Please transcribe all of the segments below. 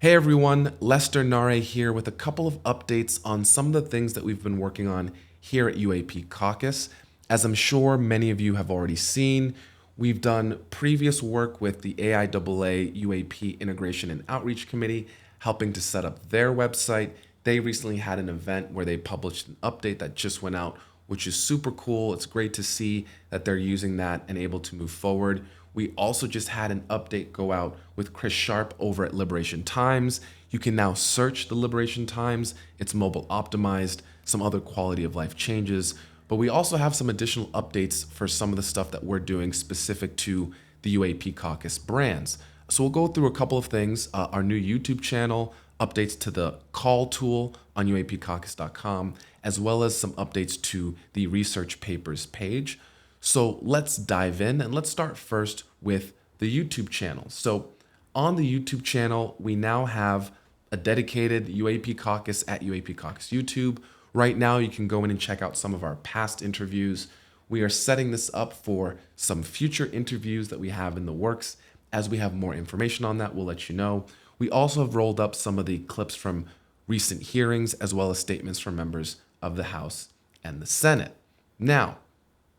Hey everyone, Lester Nare here with a couple of updates on some of the things that we've been working on here at UAP Caucus. As I'm sure many of you have already seen, we've done previous work with the AIAA UAP Integration and Outreach Committee, helping to set up their website. They recently had an event where they published an update that just went out, which is super cool. It's great to see that they're using that and able to move forward. We also just had an update go out with Chris Sharp over at Liberation Times. You can now search the Liberation Times. It's mobile optimized, some other quality of life changes. But we also have some additional updates for some of the stuff that we're doing specific to the UAP Caucus brands. So we'll go through a couple of things. Our new YouTube channel, updates to the call tool on uapcaucus.com, as well as some updates to the research papers page. So let's dive in and let's start first with the YouTube channel. So on the YouTube channel, we now have a dedicated UAP Caucus at UAP Caucus YouTube. Right now, you can go in and check out some of our past interviews. We are setting this up for some future interviews that we have in the works. As we have more information on that, we'll let you know. We also have rolled up some of the clips from recent hearings, as well as statements from members of the House and the Senate. Now,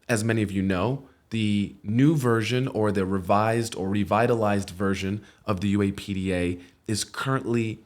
as many of you know, the new version or the revised or revitalized version of the UAPDA is currently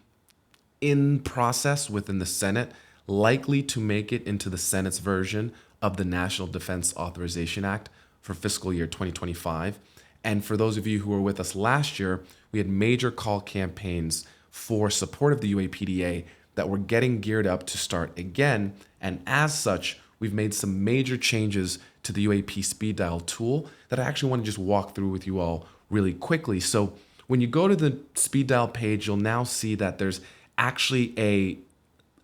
in process within the Senate, likely to make it into the Senate's version of the National Defense Authorization Act for fiscal year 2025. And for those of you who were with us last year, we had major call campaigns for support of the UAPDA that were getting geared up to start again. And as such, we've made some major changes to the UAP speed dial tool that I actually want to just walk through with you all really quickly. So when you go to the speed dial page, you'll now see that there's actually a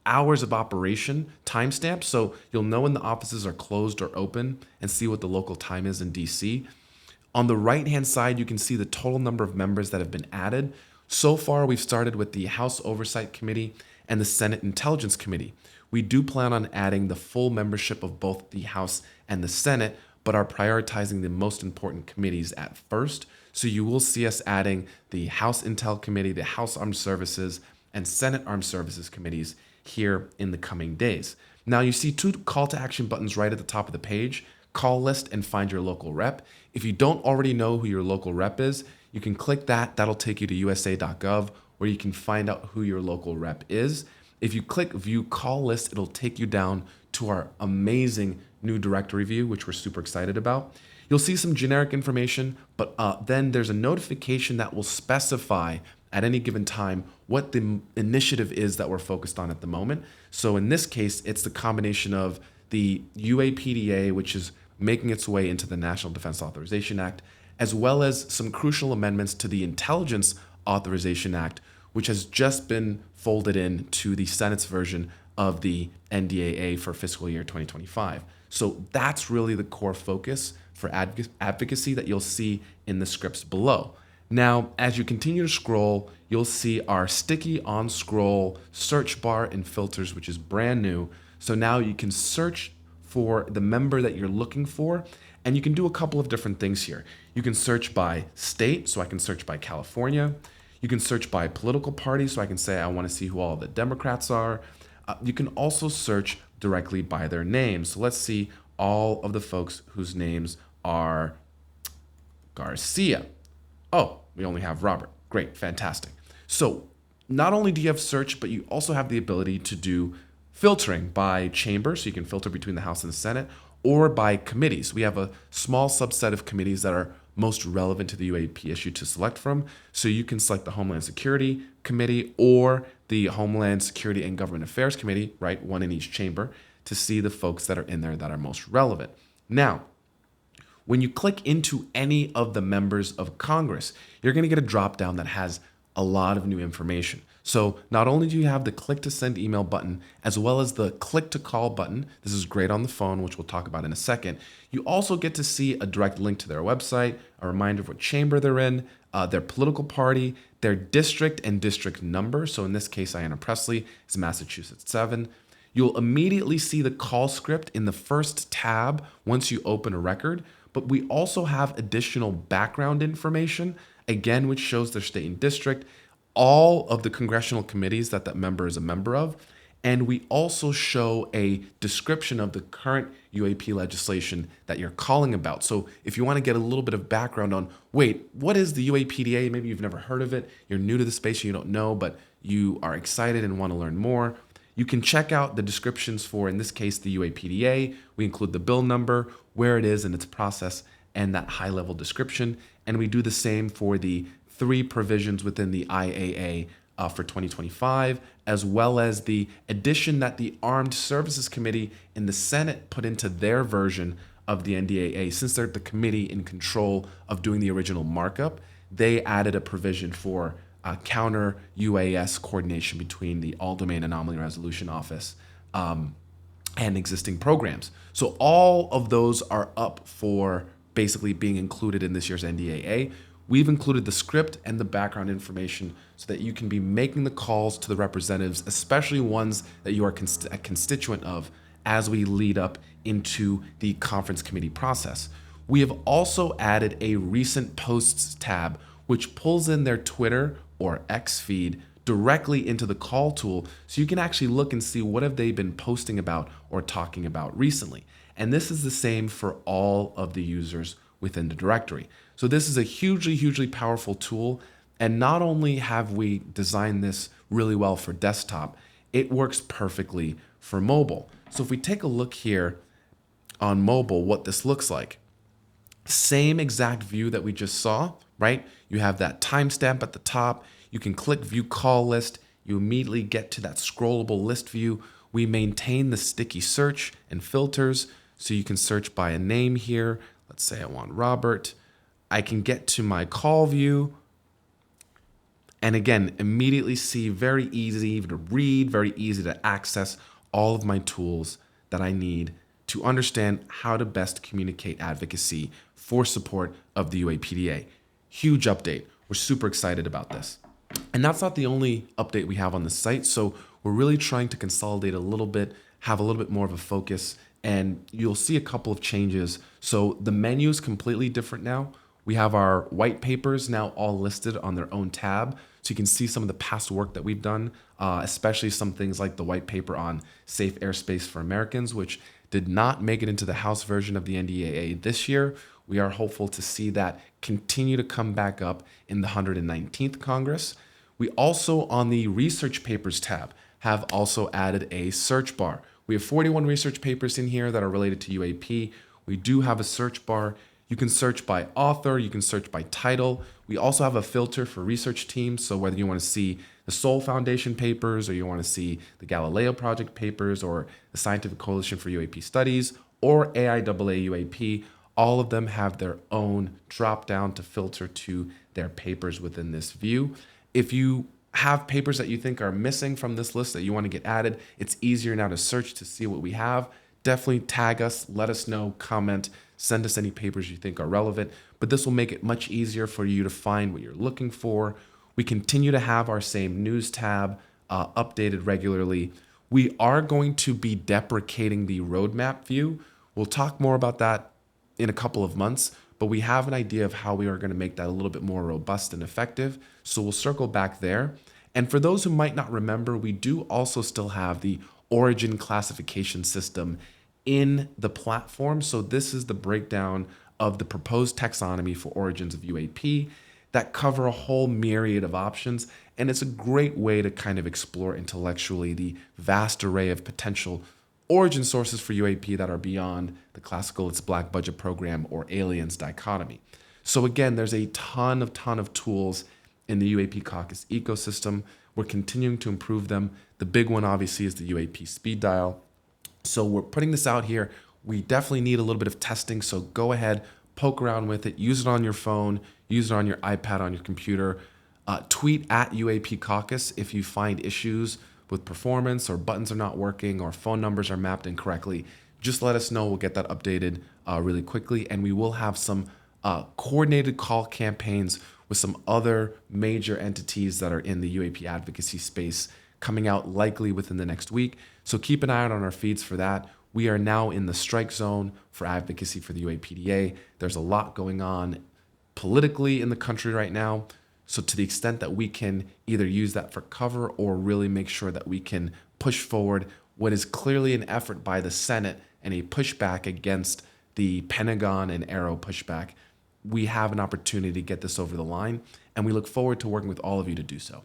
hours of operation timestamp. So you'll know when the offices are closed or open and see what the local time is in DC. On the right-hand side, you can see the total number of members that have been added. So far, we've started with the House Oversight Committee and the Senate Intelligence Committee. We do plan on adding the full membership of both the House and the Senate, but are prioritizing the most important committees at first. So you will see us adding the House Intel Committee, the House Armed Services, and Senate Armed Services committees here in the coming days. Now you see two call to action buttons right at the top of the page, call list and find your local rep. If you don't already know who your local rep is, you can click that. That'll take you to usa.gov where you can find out who your local rep is. If you click view call list, it'll take you down to our amazing new directory view, which we're super excited about. You'll see some generic information, but then there's a notification that will specify at any given time what the initiative is that we're focused on at the moment. So in this case, it's the combination of the UAPDA, which is making its way into the National Defense Authorization Act, as well as some crucial amendments to the Intelligence Authorization Act, which has just been folded in to the Senate's version of the NDAA for fiscal year 2025. So that's really the core focus for advocacy that you'll see in the scripts below. Now, as you continue to scroll, you'll see our sticky on-scroll search bar and filters, which is brand new. So now you can search for the member that you're looking for, and you can do a couple of different things here. You can search by state, so I can search by California. You can search by political party, so I can say I want to see who all the Democrats are. You can also search directly by their names. So let's see all of the folks whose names are Garcia. Oh, we only have Robert. Great, fantastic. So not only do you have search, but you also have the ability to do filtering by chamber, so you can filter between the House and the Senate, or by committees. We have a small subset of committees that are most relevant to the UAP issue to select from. So you can select the Homeland Security Committee or the Homeland Security and Government Affairs Committee, right? One in each chamber, to see the folks that are in there that are most relevant. Now, when you click into any of the members of Congress, you're going to get a drop down that has a lot of new information. So not only do you have the click to send email button, as well as the click to call button, this is great on the phone, which we'll talk about in a second, you also get to see a direct link to their website, a reminder of what chamber they're in, their political party, their district and district number. So in this case, Ayanna Pressley is Massachusetts 7. You'll immediately see the call script in the first tab once you open a record, but we also have additional background information, again, which shows their state and district. all of the congressional committees that that member is a member of. And we also show a description of the current UAP legislation that you're calling about. So if you want to get a little bit of background on, wait, what is the UAPDA? Maybe you've never heard of it. You're new to the space, you don't know, but you are excited and want to learn more. You can check out the descriptions for, in this case, the UAPDA. We include the bill number, where it is in its process, and that high-level description. And we do the same for the 3 provisions within the IAA for 2025, as well as the addition that the Armed Services Committee in the Senate put into their version of the NDAA. Since they're the committee in control of doing the original markup, they added a provision for counter UAS coordination between the All-Domain Anomaly Resolution Office and existing programs. So all of those are up for basically being included in this year's NDAA. We've included the script and the background information so that you can be making the calls to the representatives, especially ones that you are a constituent of, as we lead up into the conference committee process. We have also added a recent posts tab, which pulls in their Twitter or X feed directly into the call tool, so you can actually look and see what have they been posting about or talking about recently. And this is the same for all of the users within the directory. So this is a hugely, hugely powerful tool. And not only have we designed this really well for desktop, it works perfectly for mobile. So if we take a look here on mobile, what this looks like, same exact view that we just saw, right? You have that timestamp at the top. You can click view call list. You immediately get to that scrollable list view. We maintain the sticky search and filters. So you can search by a name here. Let's say I want Robert. I can get to my call view. And again, immediately see very easy to read, very easy to access all of my tools that I need to understand how to best communicate advocacy for support of the UAPDA. Huge update. We're super excited about this. And that's not the only update we have on the site. So we're really trying to consolidate a little bit, have a little bit more of a focus, and you'll see a couple of changes. So the menu is completely different now. We have our white papers now all listed on their own tab. So you can see some of the past work that we've done, especially some things like the white paper on safe airspace for Americans, which did not make it into the House version of the NDAA this year. We are hopeful to see that continue to come back up in the 119th Congress. We also, on the research papers tab, have also added a search bar. We have 41 research papers in here that are related to UAP. We do have a search bar. You can search by author, you can search by title. We also have a filter for research teams. So whether you want to see the Sol Foundation papers, or you want to see the Galileo Project papers, or the Scientific Coalition for UAP Studies, or AIAA UAP, all of them have their own drop down to filter to their papers within this view. If you have papers that you think are missing from this list that you want to get added, it's easier now to search to see what we have. Definitely tag us, let us know, comment, send us any papers you think are relevant, but this will make it much easier for you to find what you're looking for. We continue to have our same news tab updated regularly. We are going to be deprecating the roadmap view. We'll talk more about that in a couple of months, but we have an idea of how we are going to make that a little bit more robust and effective. So we'll circle back there. And for those who might not remember, we do also still have the origin classification system in the platform. So this is the breakdown of the proposed taxonomy for origins of UAP that cover a whole myriad of options. And it's a great way to kind of explore intellectually the vast array of potential origin sources for UAP that are beyond the classical it's black budget program or aliens dichotomy. So again, there's a ton of tools in the UAP Caucus ecosystem. We're continuing to improve them. The big one obviously is the UAP speed dial. So we're putting this out here. We definitely need a little bit of testing. So go ahead, poke around with it, use it on your phone, use it on your iPad, on your computer. Tweet at UAP Caucus if you find issues with performance or buttons are not working or phone numbers are mapped incorrectly. Just let us know. We'll get that updated really quickly. And we will have some coordinated call campaigns with some other major entities that are in the UAP advocacy space coming out likely within the next week. So keep an eye out on our feeds for that. We are now in the strike zone for advocacy for the UAPDA. There's a lot going on politically in the country right now. So to the extent that we can either use that for cover or really make sure that we can push forward what is clearly an effort by the Senate and a pushback against the Pentagon and Arrow pushback, we have an opportunity to get this over the line, and we look forward to working with all of you to do so.